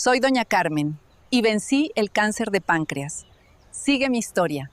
Soy doña Carmen y vencí el cáncer de páncreas. Sigue mi historia.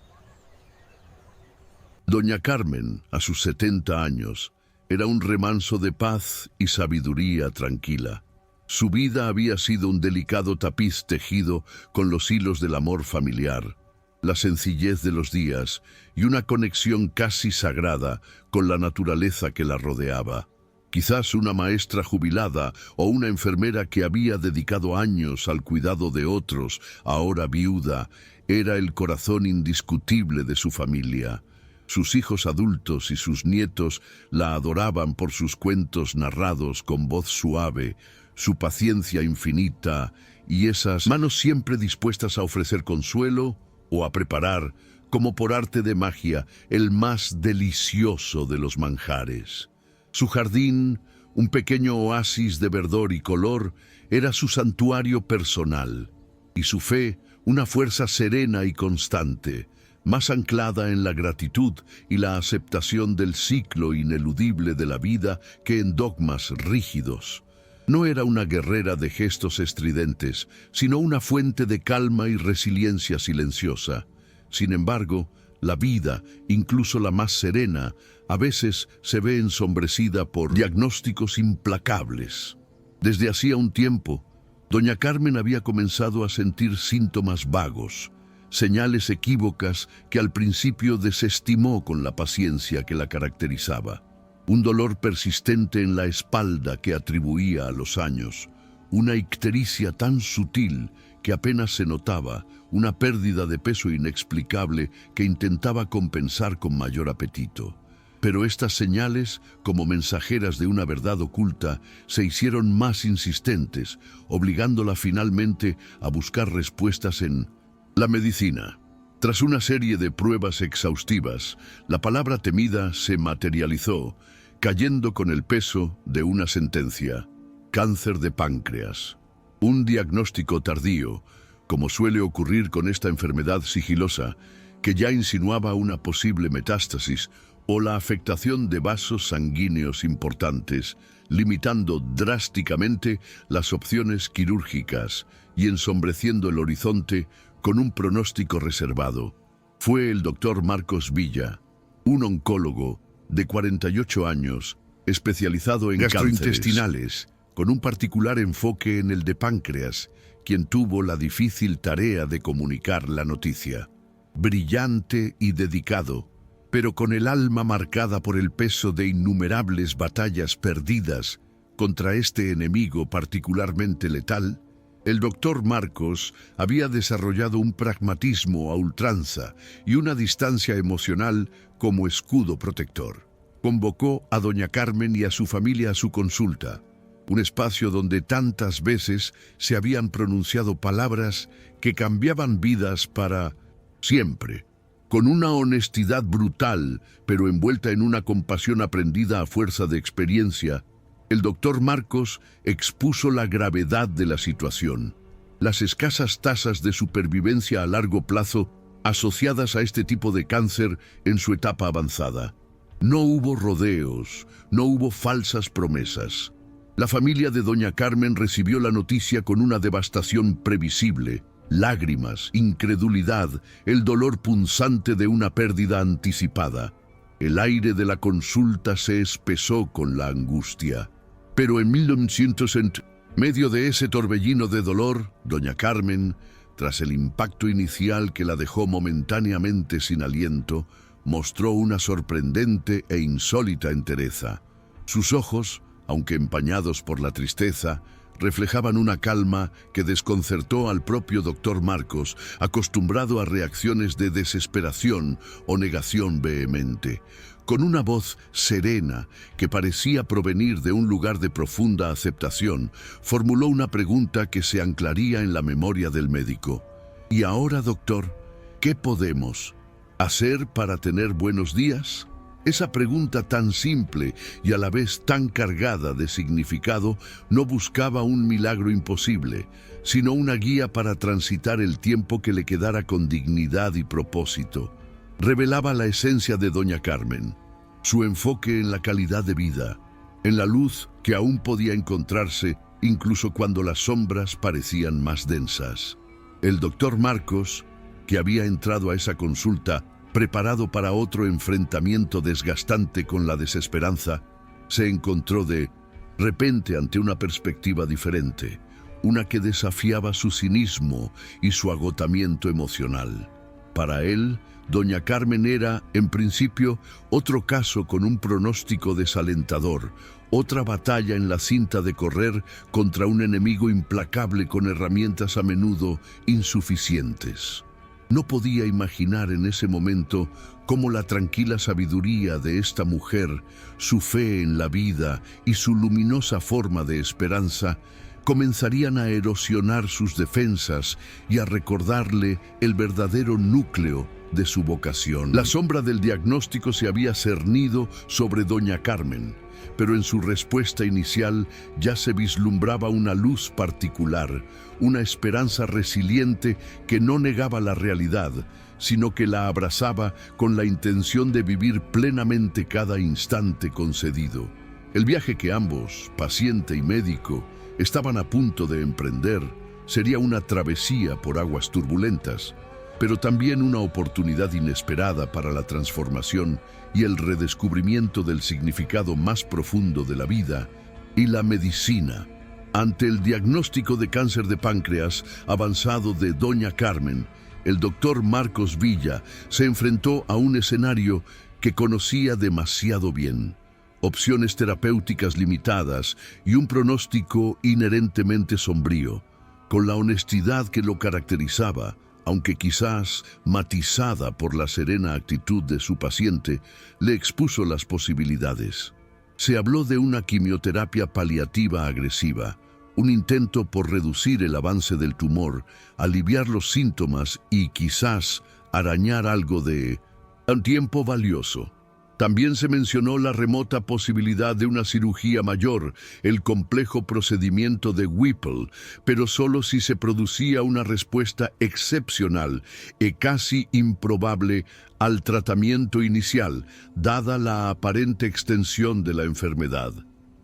Doña Carmen, a sus 70 años, era un remanso de paz y sabiduría tranquila. Su vida había sido un delicado tapiz tejido con los hilos del amor familiar, la sencillez de los días y una conexión casi sagrada con la naturaleza que la rodeaba. Quizás una maestra jubilada o una enfermera que había dedicado años al cuidado de otros, ahora viuda, era el corazón indiscutible de su familia. Sus hijos adultos y sus nietos la adoraban por sus cuentos narrados con voz suave, su paciencia infinita y esas manos siempre dispuestas a ofrecer consuelo o a preparar, como por arte de magia, el más delicioso de los manjares. Su jardín, un pequeño oasis de verdor y color, era su santuario personal, y su fe, una fuerza serena y constante, más anclada en la gratitud y la aceptación del ciclo ineludible de la vida que en dogmas rígidos. No era una guerrera de gestos estridentes, sino una fuente de calma y resiliencia silenciosa. Sin embargo, la vida, incluso la más serena, a veces se ve ensombrecida por diagnósticos implacables. Desde hacía un tiempo, doña Carmen había comenzado a sentir síntomas vagos, señales equívocas que al principio desestimó con la paciencia que la caracterizaba. Un dolor persistente en la espalda que atribuía a los años, una ictericia tan sutil que apenas se notaba, una pérdida de peso inexplicable que intentaba compensar con mayor apetito. Pero estas señales, como mensajeras de una verdad oculta, se hicieron más insistentes, obligándola finalmente a buscar respuestas en la medicina. Tras una serie de pruebas exhaustivas, la palabra temida se materializó, cayendo con el peso de una sentencia: cáncer de páncreas. Un diagnóstico tardío, como suele ocurrir con esta enfermedad sigilosa, que ya insinuaba una posible metástasis o la afectación de vasos sanguíneos importantes, limitando drásticamente las opciones quirúrgicas y ensombreciendo el horizonte con un pronóstico reservado. Fue el doctor Marcos Villa, un oncólogo de 48 años, especializado en gastrointestinales, con un particular enfoque en el de páncreas, quien tuvo la difícil tarea de comunicar la noticia. Brillante y dedicado, pero con el alma marcada por el peso de innumerables batallas perdidas contra este enemigo particularmente letal, el doctor Marcos había desarrollado un pragmatismo a ultranza y una distancia emocional como escudo protector. Convocó a doña Carmen y a su familia a su consulta, un espacio donde tantas veces se habían pronunciado palabras que cambiaban vidas para siempre. Con una honestidad brutal, pero envuelta en una compasión aprendida a fuerza de experiencia, el doctor Marcos expuso la gravedad de la situación, las escasas tasas de supervivencia a largo plazo asociadas a este tipo de cáncer en su etapa avanzada. No hubo rodeos, no hubo falsas promesas. La familia de doña Carmen recibió la noticia con una devastación previsible: lágrimas, incredulidad, el dolor punzante de una pérdida anticipada. El aire de la consulta se espesó con la angustia. Pero en 1900, en medio de ese torbellino de dolor, doña Carmen, tras el impacto inicial que la dejó momentáneamente sin aliento, mostró una sorprendente e insólita entereza. Sus ojos, aunque empañados por la tristeza, reflejaban una calma que desconcertó al propio doctor Marcos, acostumbrado a reacciones de desesperación o negación vehemente. Con una voz serena, que parecía provenir de un lugar de profunda aceptación, formuló una pregunta que se anclaría en la memoria del médico. «¿Y ahora, doctor, qué podemos hacer para tener buenos días?» Esa pregunta tan simple y a la vez tan cargada de significado no buscaba un milagro imposible, sino una guía para transitar el tiempo que le quedara con dignidad y propósito. Revelaba la esencia de doña Carmen, su enfoque en la calidad de vida, en la luz que aún podía encontrarse incluso cuando las sombras parecían más densas. El doctor Marcos, que había entrado a esa consulta preparado para otro enfrentamiento desgastante con la desesperanza, se encontró de repente ante una perspectiva diferente, una que desafiaba su cinismo y su agotamiento emocional. Para él, doña Carmen era, en principio, otro caso con un pronóstico desalentador, otra batalla en la cinta de correr contra un enemigo implacable con herramientas a menudo insuficientes. No podía imaginar en ese momento cómo la tranquila sabiduría de esta mujer, su fe en la vida y su luminosa forma de esperanza comenzarían a erosionar sus defensas y a recordarle el verdadero núcleo de su vocación. La sombra del diagnóstico se había cernido sobre doña Carmen, pero en su respuesta inicial ya se vislumbraba una luz particular, una esperanza resiliente que no negaba la realidad, sino que la abrazaba con la intención de vivir plenamente cada instante concedido. El viaje que ambos, paciente y médico, estaban a punto de emprender sería una travesía por aguas turbulentas, pero también una oportunidad inesperada para la transformación y el redescubrimiento del significado más profundo de la vida y la medicina. Ante el diagnóstico de cáncer de páncreas avanzado de doña Carmen, el doctor Marcos Villa se enfrentó a un escenario que conocía demasiado bien: opciones terapéuticas limitadas y un pronóstico inherentemente sombrío. Con la honestidad que lo caracterizaba, aunque quizás matizada por la serena actitud de su paciente, le expuso las posibilidades. Se habló de una quimioterapia paliativa agresiva, un intento por reducir el avance del tumor, aliviar los síntomas y quizás arañar algo de un tiempo valioso. También se mencionó la remota posibilidad de una cirugía mayor, el complejo procedimiento de Whipple, pero solo si se producía una respuesta excepcional y casi improbable al tratamiento inicial, dada la aparente extensión de la enfermedad.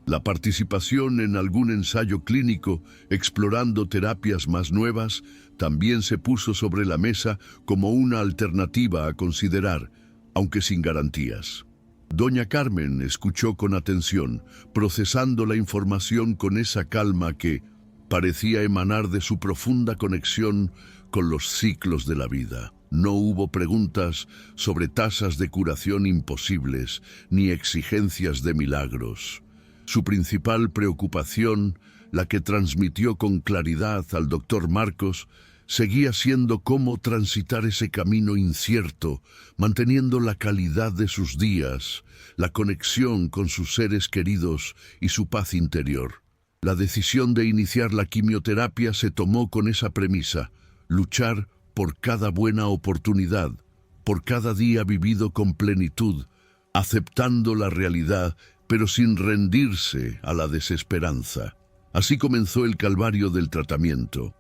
La participación en algún ensayo clínico explorando terapias más nuevas también se puso sobre la mesa como una alternativa a considerar, aunque sin garantías. Doña Carmen escuchó con atención, procesando la información con esa calma que parecía emanar de su profunda conexión con los ciclos de la vida. No hubo preguntas sobre tasas de curación imposibles, ni exigencias de milagros. Su principal preocupación, la que transmitió con claridad al doctor Marcos, seguía siendo cómo transitar ese camino incierto, manteniendo la calidad de sus días, la conexión con sus seres queridos y su paz interior. La decisión de iniciar la quimioterapia se tomó con esa premisa: luchar por cada buena oportunidad, por cada día vivido con plenitud, aceptando la realidad, pero sin rendirse a la desesperanza. Así comenzó el calvario del tratamiento.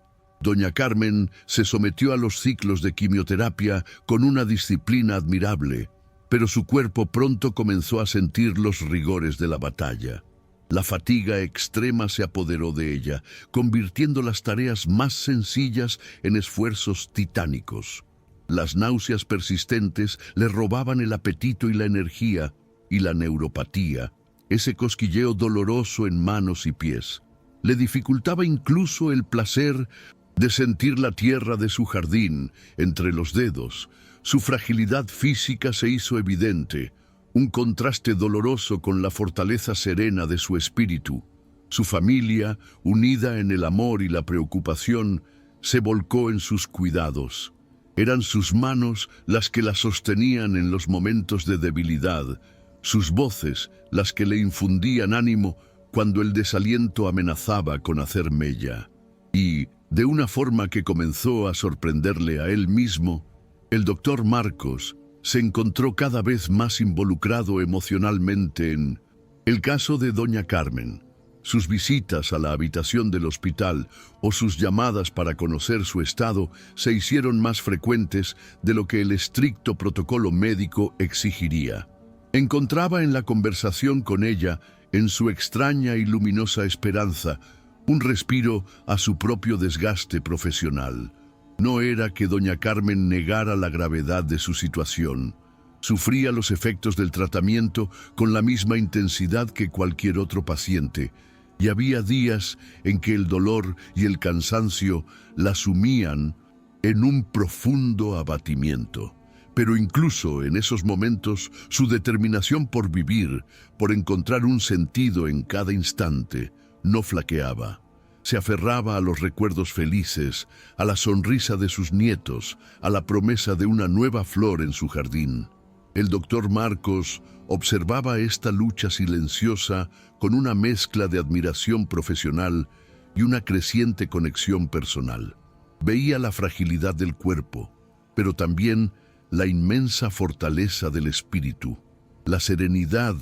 Doña Carmen se sometió a los ciclos de quimioterapia con una disciplina admirable, pero su cuerpo pronto comenzó a sentir los rigores de la batalla. La fatiga extrema se apoderó de ella, convirtiendo las tareas más sencillas en esfuerzos titánicos. Las náuseas persistentes le robaban el apetito y la energía, y la neuropatía, ese cosquilleo doloroso en manos y pies, le dificultaba incluso el placer de sentir la tierra de su jardín entre los dedos. Su fragilidad física se hizo evidente, un contraste doloroso con la fortaleza serena de su espíritu. Su familia, unida en el amor y la preocupación, se volcó en sus cuidados. Eran sus manos las que la sostenían en los momentos de debilidad, sus voces las que le infundían ánimo cuando el desaliento amenazaba con hacer mella. Y, de una forma que comenzó a sorprenderle a él mismo, el doctor Marcos se encontró cada vez más involucrado emocionalmente en el caso de doña Carmen. Sus visitas a la habitación del hospital o sus llamadas para conocer su estado se hicieron más frecuentes de lo que el estricto protocolo médico exigiría. Encontraba en la conversación con ella, en su extraña y luminosa esperanza, un respiro a su propio desgaste profesional. No era que doña Carmen negara la gravedad de su situación. Sufría los efectos del tratamiento con la misma intensidad que cualquier otro paciente, y había días en que el dolor y el cansancio la sumían en un profundo abatimiento. Pero incluso en esos momentos, su determinación por vivir, por encontrar un sentido en cada instante, no flaqueaba. Se aferraba a los recuerdos felices, a la sonrisa de sus nietos, a la promesa de una nueva flor en su jardín. El doctor Marcos observaba esta lucha silenciosa con una mezcla de admiración profesional y una creciente conexión personal. Veía la fragilidad del cuerpo, pero también la inmensa fortaleza del espíritu, la serenidad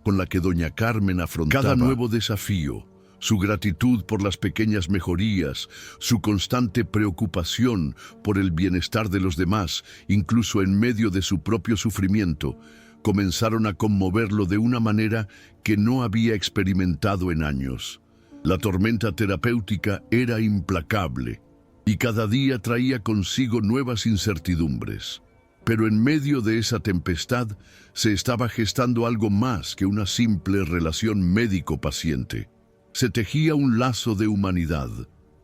con la que doña Carmen afrontaba cada nuevo desafío, su gratitud por las pequeñas mejorías, su constante preocupación por el bienestar de los demás, incluso en medio de su propio sufrimiento, comenzaron a conmoverlo de una manera que no había experimentado en años. La tormenta terapéutica era implacable y cada día traía consigo nuevas incertidumbres. Pero en medio de esa tempestad se estaba gestando algo más que una simple relación médico-paciente. Se tejía un lazo de humanidad,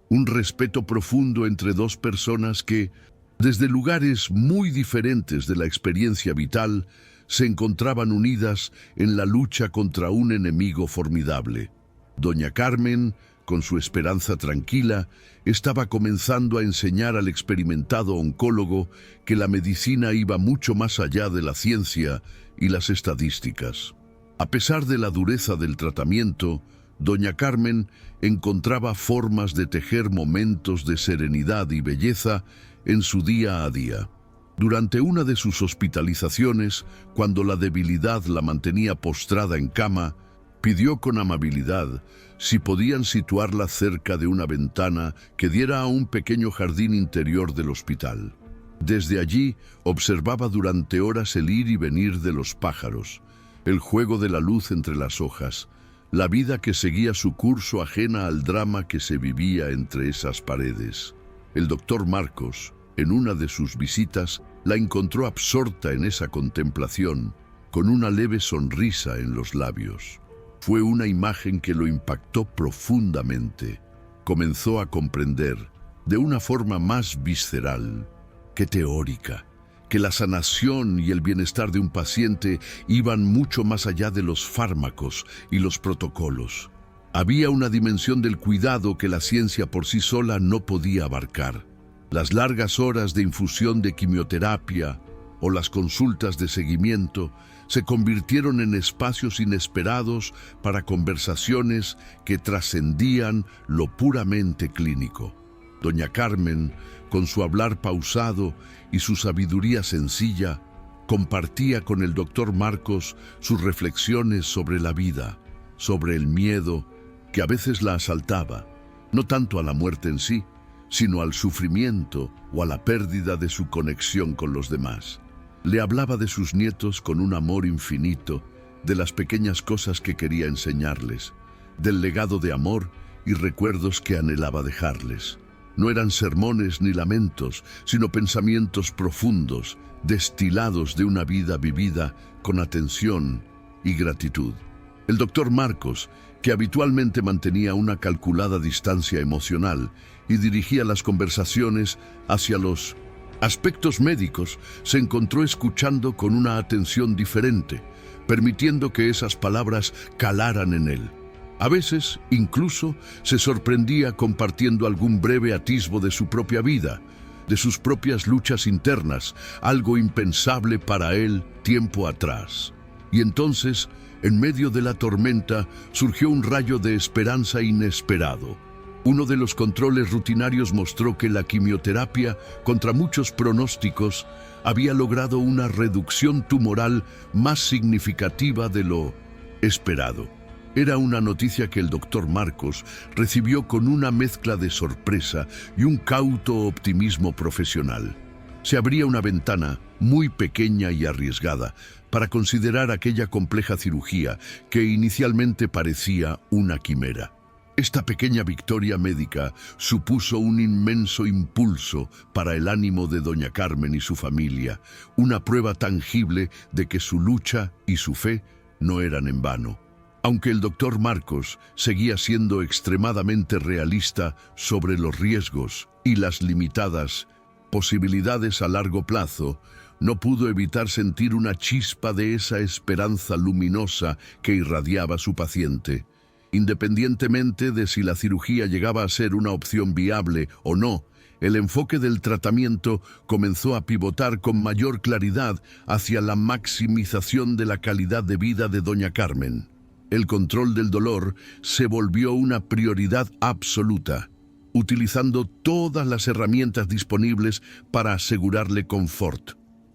un respeto profundo entre dos personas que, desde lugares muy diferentes de la experiencia vital, se encontraban unidas en la lucha contra un enemigo formidable. Doña Carmen, con su esperanza tranquila, estaba comenzando a enseñar al experimentado oncólogo que la medicina iba mucho más allá de la ciencia y las estadísticas. A pesar de la dureza del tratamiento, doña Carmen encontraba formas de tejer momentos de serenidad y belleza en su día a día. Durante una de sus hospitalizaciones, cuando la debilidad la mantenía postrada en cama, pidió con amabilidad si podían situarla cerca de una ventana que diera a un pequeño jardín interior del hospital. Desde allí observaba durante horas el ir y venir de los pájaros, el juego de la luz entre las hojas, la vida que seguía su curso ajena al drama que se vivía entre esas paredes. El doctor Marcos, en una de sus visitas, la encontró absorta en esa contemplación, con una leve sonrisa en los labios. Fue una imagen que lo impactó profundamente. Comenzó a comprender, de una forma más visceral que teórica, que la sanación y el bienestar de un paciente iban mucho más allá de los fármacos y los protocolos. Había una dimensión del cuidado que la ciencia por sí sola no podía abarcar. Las largas horas de infusión de quimioterapia o las consultas de seguimiento se convirtieron en espacios inesperados para conversaciones que trascendían lo puramente clínico. Doña Carmen, con su hablar pausado y su sabiduría sencilla, compartía con el doctor Marcos sus reflexiones sobre la vida, sobre el miedo que a veces la asaltaba, no tanto a la muerte en sí, sino al sufrimiento o a la pérdida de su conexión con los demás. Le hablaba de sus nietos con un amor infinito, de las pequeñas cosas que quería enseñarles, del legado de amor y recuerdos que anhelaba dejarles. No eran sermones ni lamentos, sino pensamientos profundos, destilados de una vida vivida con atención y gratitud. El doctor Marcos, que habitualmente mantenía una calculada distancia emocional y dirigía las conversaciones hacia los aspectos médicos, se encontró escuchando con una atención diferente, permitiendo que esas palabras calaran en él. A veces, incluso, se sorprendía compartiendo algún breve atisbo de su propia vida, de sus propias luchas internas, algo impensable para él tiempo atrás. Y entonces, en medio de la tormenta, surgió un rayo de esperanza inesperado. Uno de los controles rutinarios mostró que la quimioterapia, contra muchos pronósticos, había logrado una reducción tumoral más significativa de lo esperado. Era una noticia que el doctor Marcos recibió con una mezcla de sorpresa y un cauto optimismo profesional. Se abría una ventana muy pequeña y arriesgada para considerar aquella compleja cirugía que inicialmente parecía una quimera. Esta pequeña victoria médica supuso un inmenso impulso para el ánimo de doña Carmen y su familia, una prueba tangible de que su lucha y su fe no eran en vano. Aunque el doctor Marcos seguía siendo extremadamente realista sobre los riesgos y las limitadas posibilidades a largo plazo, no pudo evitar sentir una chispa de esa esperanza luminosa que irradiaba su paciente. Independientemente de si la cirugía llegaba a ser una opción viable o no, el enfoque del tratamiento comenzó a pivotar con mayor claridad hacia la maximización de la calidad de vida de doña Carmen. El control del dolor se volvió una prioridad absoluta, utilizando todas las herramientas disponibles para asegurarle confort.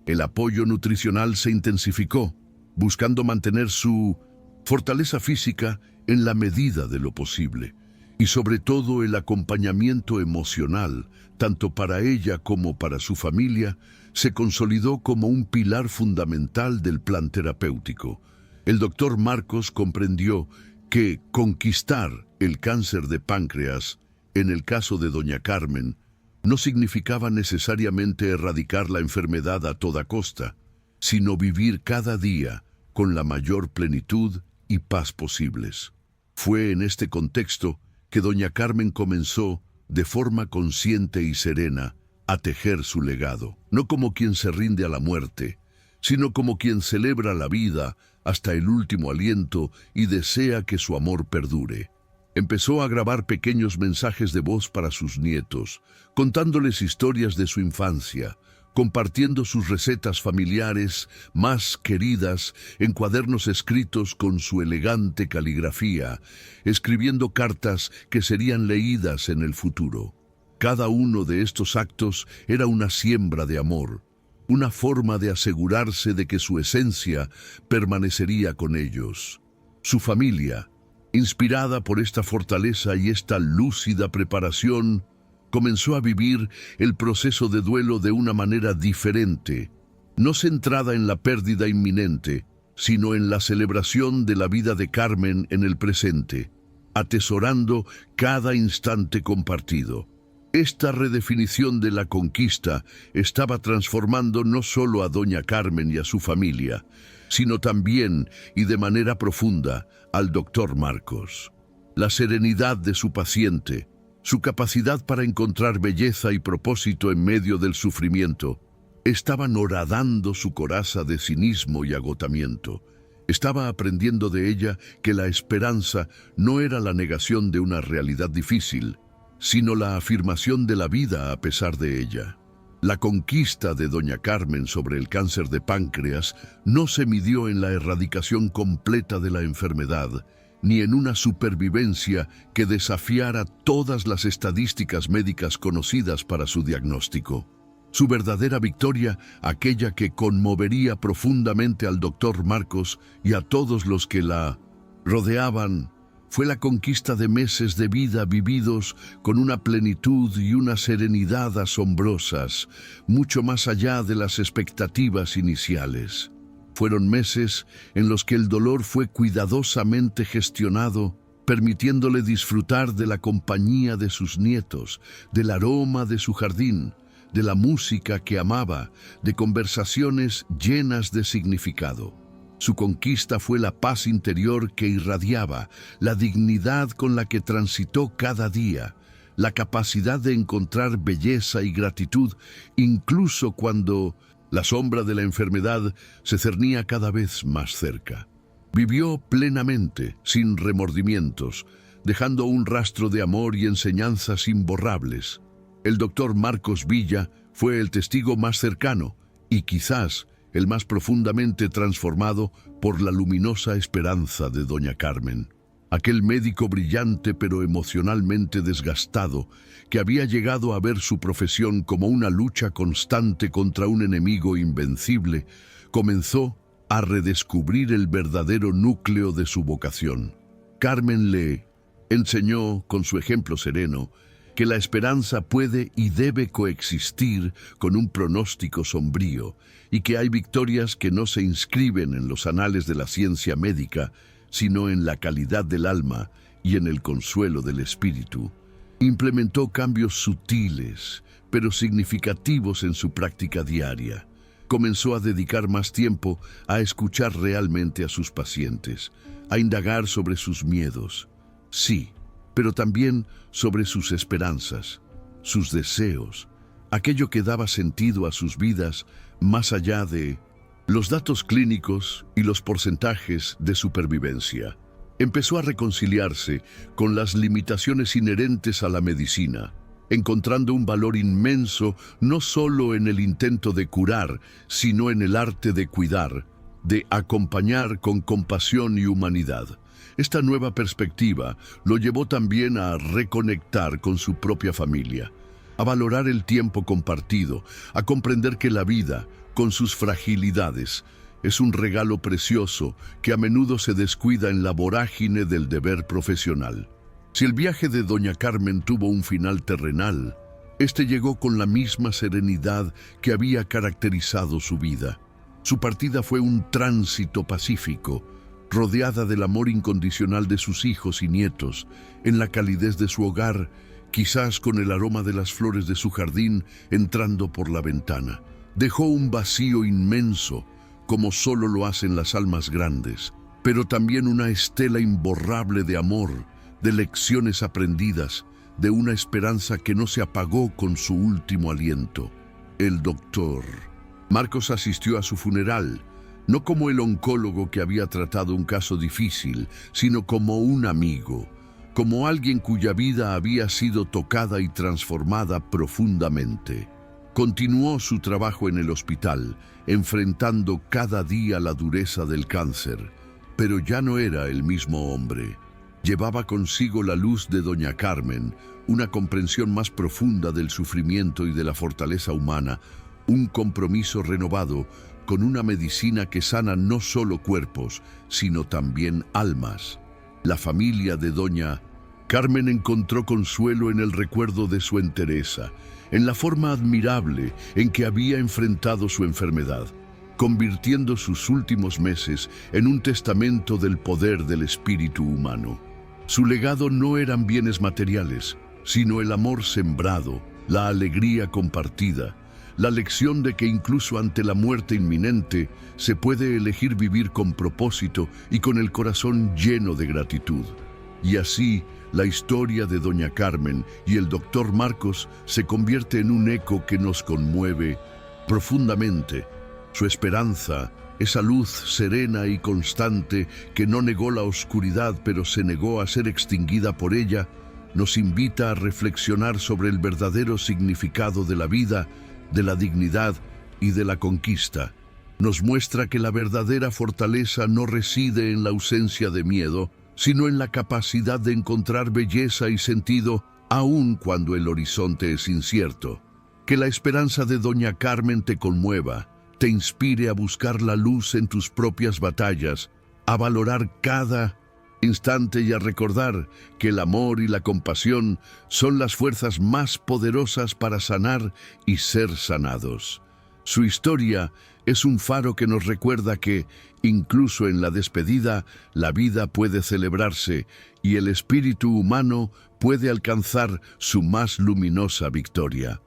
El apoyo nutricional se intensificó, buscando mantener su fortaleza física en la medida de lo posible, y sobre todo el acompañamiento emocional, tanto para ella como para su familia, se consolidó como un pilar fundamental del plan terapéutico. El doctor Marcos comprendió que conquistar el cáncer de páncreas, en el caso de doña Carmen, no significaba necesariamente erradicar la enfermedad a toda costa, sino vivir cada día con la mayor plenitud y paz posibles. Fue en este contexto que doña Carmen comenzó, de forma consciente y serena, a tejer su legado, no como quien se rinde a la muerte, sino como quien celebra la vida hasta el último aliento y desea que su amor perdure. Empezó a grabar pequeños mensajes de voz para sus nietos, contándoles historias de su infancia, compartiendo sus recetas familiares más queridas en cuadernos escritos con su elegante caligrafía, escribiendo cartas que serían leídas en el futuro. Cada uno de estos actos era una siembra de amor, una forma de asegurarse de que su esencia permanecería con ellos. Su familia, inspirada por esta fortaleza y esta lúcida preparación, comenzó a vivir el proceso de duelo de una manera diferente, no centrada en la pérdida inminente, sino en la celebración de la vida de Carmen en el presente, atesorando cada instante compartido. Esta redefinición de la conquista estaba transformando no solo a doña Carmen y a su familia, sino también, y de manera profunda, al doctor Marcos. La serenidad de su paciente, su capacidad para encontrar belleza y propósito en medio del sufrimiento, estaban horadando su coraza de cinismo y agotamiento. Estaba aprendiendo de ella que la esperanza no era la negación de una realidad difícil, sino la afirmación de la vida a pesar de ella. La conquista de doña Carmen sobre el cáncer de páncreas no se midió en la erradicación completa de la enfermedad, ni en una supervivencia que desafiara todas las estadísticas médicas conocidas para su diagnóstico. Su verdadera victoria, aquella que conmovería profundamente al doctor Marcos y a todos los que la rodeaban, fue la conquista de meses de vida vividos con una plenitud y una serenidad asombrosas, mucho más allá de las expectativas iniciales. Fueron meses en los que el dolor fue cuidadosamente gestionado, permitiéndole disfrutar de la compañía de sus nietos, del aroma de su jardín, de la música que amaba, de conversaciones llenas de significado. Su conquista fue la paz interior que irradiaba, la dignidad con la que transitó cada día, la capacidad de encontrar belleza y gratitud, incluso cuando la sombra de la enfermedad se cernía cada vez más cerca. Vivió plenamente, sin remordimientos, dejando un rastro de amor y enseñanzas imborrables. El doctor Marcos Villa fue el testigo más cercano y quizás el más profundamente transformado por la luminosa esperanza de doña Carmen. Aquel médico brillante pero emocionalmente desgastado, que había llegado a ver su profesión como una lucha constante contra un enemigo invencible, comenzó a redescubrir el verdadero núcleo de su vocación. Carmen le enseñó, con su ejemplo sereno, que la esperanza puede y debe coexistir con un pronóstico sombrío, y que hay victorias que no se inscriben en los anales de la ciencia médica, sino en la calidad del alma y en el consuelo del espíritu, implementó cambios sutiles, pero significativos en su práctica diaria. Comenzó a dedicar más tiempo a escuchar realmente a sus pacientes, a indagar sobre sus miedos, sí, pero también sobre sus esperanzas, sus deseos, aquello que daba sentido a sus vidas más allá de los datos clínicos y los porcentajes de supervivencia. Empezó a reconciliarse con las limitaciones inherentes a la medicina, encontrando un valor inmenso no solo en el intento de curar, sino en el arte de cuidar, de acompañar con compasión y humanidad. Esta nueva perspectiva lo llevó también a reconectar con su propia familia, a valorar el tiempo compartido, a comprender que la vida, con sus fragilidades, es un regalo precioso que a menudo se descuida en la vorágine del deber profesional. Si el viaje de doña Carmen tuvo un final terrenal, este llegó con la misma serenidad que había caracterizado su vida. Su partida fue un tránsito pacífico, rodeada del amor incondicional de sus hijos y nietos, en la calidez de su hogar, quizás con el aroma de las flores de su jardín entrando por la ventana. Dejó un vacío inmenso, como solo lo hacen las almas grandes, pero también una estela imborrable de amor, de lecciones aprendidas, de una esperanza que no se apagó con su último aliento. El doctor Marcos asistió a su funeral, no como el oncólogo que había tratado un caso difícil, sino como un amigo, como alguien cuya vida había sido tocada y transformada profundamente. Continuó su trabajo en el hospital, enfrentando cada día la dureza del cáncer, pero ya no era el mismo hombre. Llevaba consigo la luz de doña Carmen, una comprensión más profunda del sufrimiento y de la fortaleza humana, un compromiso renovado con una medicina que sana no solo cuerpos, sino también almas. La familia de doña Carmen encontró consuelo en el recuerdo de su entereza, en la forma admirable en que había enfrentado su enfermedad, convirtiendo sus últimos meses en un testamento del poder del espíritu humano. Su legado no eran bienes materiales, sino el amor sembrado, la alegría compartida, la lección de que incluso ante la muerte inminente se puede elegir vivir con propósito y con el corazón lleno de gratitud. Y así, la historia de doña Carmen y el doctor Marcos se convierte en un eco que nos conmueve profundamente. Su esperanza, esa luz serena y constante que no negó la oscuridad pero se negó a ser extinguida por ella, nos invita a reflexionar sobre el verdadero significado de la vida, de la dignidad y de la conquista. Nos muestra que la verdadera fortaleza no reside en la ausencia de miedo, sino en la capacidad de encontrar belleza y sentido aun cuando el horizonte es incierto. Que la esperanza de doña Carmen te conmueva, te inspire a buscar la luz en tus propias batallas, a valorar cada instante y a recordar que el amor y la compasión son las fuerzas más poderosas para sanar y ser sanados. Su historia es un faro que nos recuerda que, incluso en la despedida, la vida puede celebrarse y el espíritu humano puede alcanzar su más luminosa victoria.